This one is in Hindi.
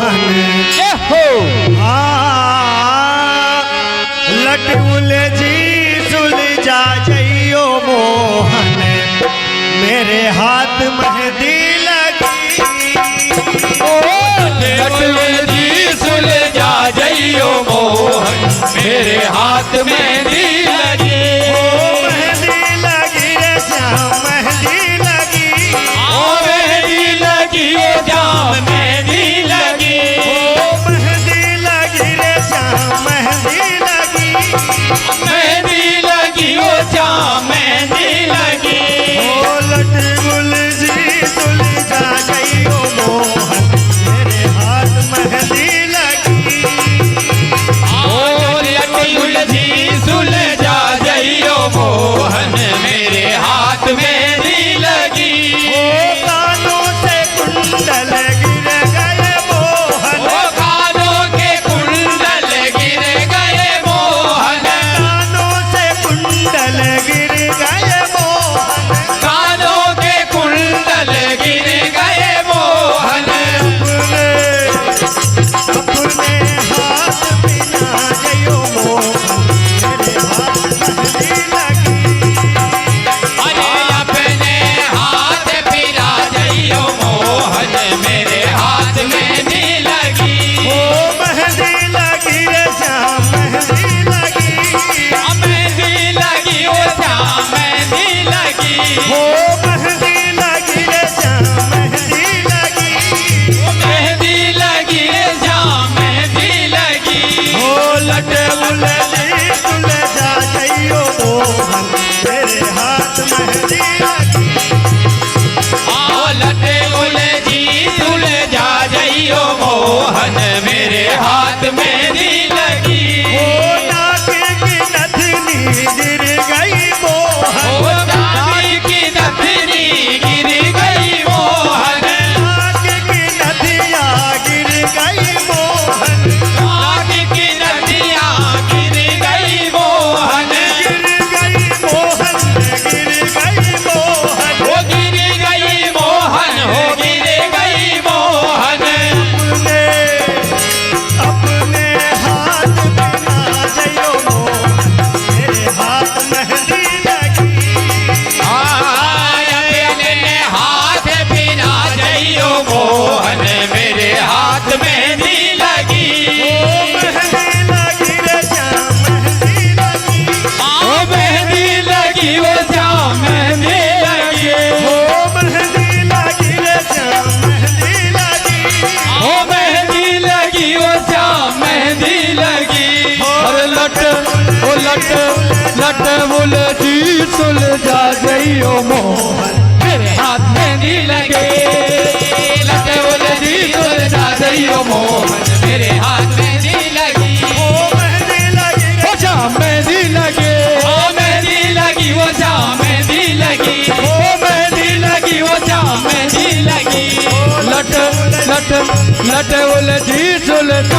मोहन हो लट उलझी सुलझा जइयो मोहन मेरे हाथ मेहंदी लगी। लट उलझी सुलझा जइयो मोहन मेरे हाथ मेहंदी लगी। मेहंदी लगी रे श्याम मेहंदी लगी। मेहंदी लगी जाम मेहंदी लगी। मेहंदी लगी रे श्याम मेहंदी लगी। मेहंदी लगी जाम मेहंदी लगी। लट उलझी सुलझा जइयो मोहन मेरे हाथ मेहंदी लगी। लट उलझी सुलझा जइयो मोहन मेरे हाथ मेहंदी लगी। कानों से कुंडल गिर गए मोहन। कानों के कुंडल गिर गए मोहन। कानों से कुंडल गिर गए मोहन। कानों के कुंडल गिर गए मोहन। अपने हाथ बिना जइयो मोहन मेरे हाथ मेहंदी लगी। अरे अपने हाथ फिरा जइयो मोहन मेरे हाथ मेहंदी लगी। मेहंदी लगी रे श्याम मेहंदी लगी। मेहंदी लगी जाम मेहंदी लगी। मेहंदी लगी रे श्याम मेहंदी लगी। मेहंदी लगी जाम मेहंदी लगी। लट उलझी सुलझा जइयो मोहन मेरे हाथ मेहंदी लगी। लट उलझी सुलझा जइयो मोहन मेरे हाथ मेहंदी लगी। नाक की नथनी गिर गई मोहन। नाक की नथनी गिर गई मोहन। नाक की नथिया गिर गई मोहन। नाक की नदिया गिर गई मोहन। गिर गई मोहन गिर गई मोहन। हो गिर गई मोहन हो गिर गई मोहन। अपने हाथ बिना जइयो मोहन मेरे हाथ मेहंदी लगी। अपने हाथ बिना जइयो मोहन मेरे हाथ मेहंदी लगी। मेहंदी लगी रे श्याम मेहंदी लगी। मेहंदी लगी वो जाम मेहंदी लगी। मेहंदी लगी रे श्याम मेहंदी लगी। मेहंदी लगी वो जाम मेहंदी लगी। अरे लट उलझी सुलझा जइयो मोहन मेरे हाथ मेहंदी लगे। लट उलझी सुलझा जइयो मोहन मेरे हाथ मेहंदी लगी। मेहंदी लगी रे वो जाम मेहंदी लगे। मेहंदी लगी वो जाम मेहंदी लगी। मेहंदी लगी वो जाम मेहंदी लगी। लट उलझी सुलझा